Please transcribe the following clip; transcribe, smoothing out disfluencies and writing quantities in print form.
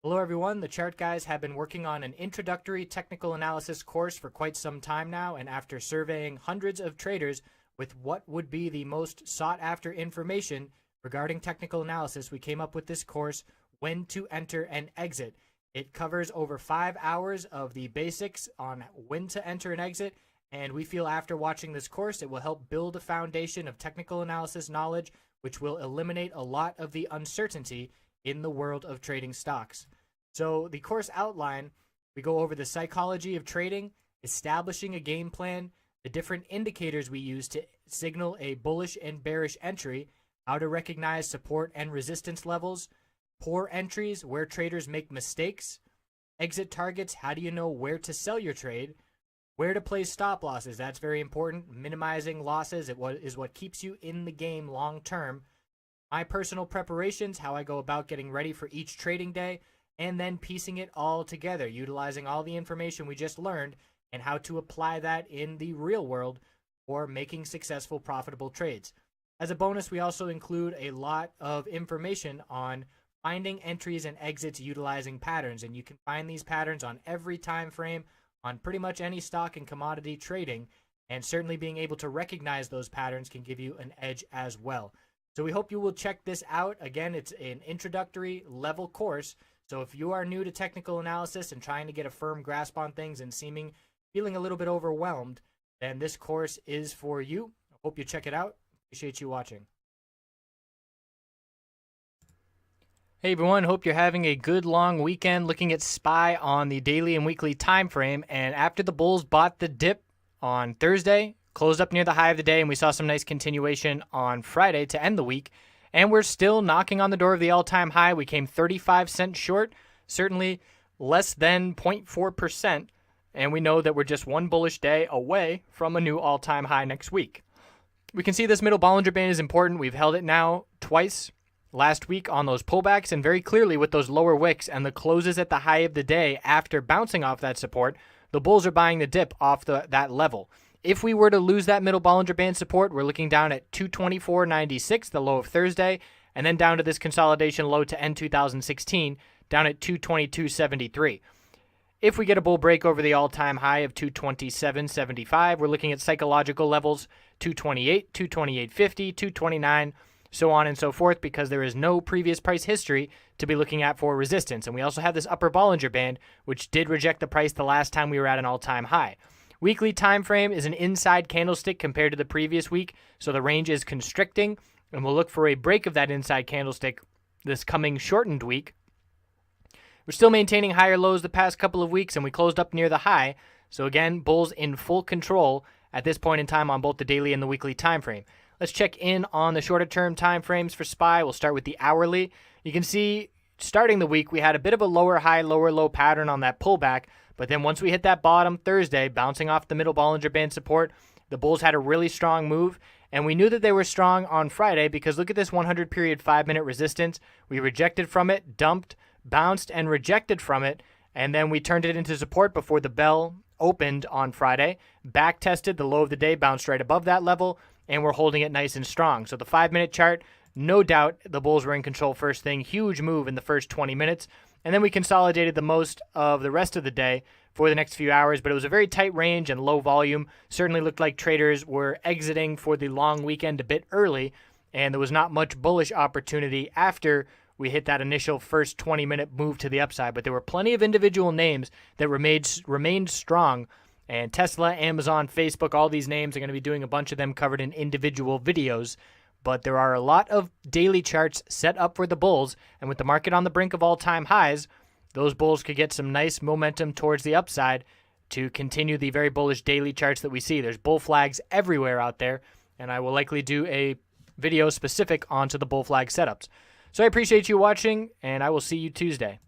Hello everyone, the Chart Guys have been working on an introductory technical analysis course for quite some time now, and after surveying hundreds of traders with what would be the most sought after information regarding technical analysis, we came up with this course, When to Enter and Exit. It covers over 5 hours of the basics on when to enter and exit, and we feel after watching this course it will help build a foundation of technical analysis knowledge which will eliminate a lot of the uncertainty in the world of trading stocks. So the course outline, we go over the psychology of trading, establishing a game plan, the different indicators we use to signal a bullish and bearish entry, how to recognize support and resistance levels, poor entries, where traders make mistakes, exit targets, how do you know where to sell your trade, where to place stop losses, that's very important, minimizing losses is what keeps you in the game long term, my personal preparations, how I go about getting ready for each trading day, and then piecing it all together, utilizing all the information we just learned and how to apply that in the real world for making successful, profitable trades. As a bonus, we also include a lot of information on finding entries and exits utilizing patterns, and you can find these patterns on every time frame on pretty much any stock and commodity trading, and certainly being able to recognize those patterns can give you an edge as well. So we hope you will check this out. Again, it's an introductory level course. So if you are new to technical analysis and trying to get a firm grasp on things and feeling a little bit overwhelmed, then this course is for you. I hope you check it out. Appreciate you watching. Hey everyone, hope you're having a good long weekend looking at SPY on the daily and weekly time frame. And after the bulls bought the dip on Thursday, closed up near the high of the day, and we saw some nice continuation on Friday to end the week. And we're still knocking on the door of the all-time high. We came 35 cents short, certainly less than 0.4%. And we know that we're just one bullish day away from a new all-time high next week. We can see this middle Bollinger Band is important. We've held it now twice last week on those pullbacks, and very clearly with those lower wicks and the closes at the high of the day after bouncing off that support, the bulls are buying the dip off that level. If we were to lose that middle Bollinger Band support, we're looking down at 224.96, the low of Thursday, and then down to this consolidation low to end 2016, down at 222.73. If we get a bull break over the all-time high of 227.75, we're looking at psychological levels 228, 228.50, 229, so on and so forth, because there is no previous price history to be looking at for resistance. And we also have this upper Bollinger Band, which did reject the price the last time we were at an all-time high. Weekly time frame is an inside candlestick compared to the previous week, so the range is constricting, and we'll look for a break of that inside candlestick this coming shortened week. We're still maintaining higher lows the past couple of weeks, and we closed up near the high, so again, bulls in full control at this point in time on both the daily and the weekly time frame. Let's check in on the shorter term time frames for SPY. We'll start with the hourly. You can see starting the week we had a bit of a lower high, lower low pattern on that pullback. But then once we hit that bottom Thursday, bouncing off the middle Bollinger Band support, the bulls had a really strong move. And we knew that they were strong on Friday because look at this 100 period 5-minute resistance. We rejected from it, dumped, bounced, and rejected from it. And then we turned it into support before the bell opened on Friday. Back tested the low of the day, bounced right above that level, and we're holding it nice and strong. So the 5-minute chart, no doubt the bulls were in control first thing. Huge move in the first 20 minutes. And then we consolidated the most of the rest of the day for the next few hours, but it was a very tight range and low volume. Certainly looked like traders were exiting for the long weekend a bit early, and there was not much bullish opportunity after we hit that initial first 20-minute move to the upside. But there were plenty of individual names that remained strong, and Tesla, Amazon, Facebook, all these names, are going to be doing a bunch of them covered in individual videos. But there are a lot of daily charts set up for the bulls, and with the market on the brink of all-time highs, those bulls could get some nice momentum towards the upside to continue the very bullish daily charts that we see. There's bull flags everywhere out there, and I will likely do a video specific onto the bull flag setups. So I appreciate you watching, and I will see you Tuesday.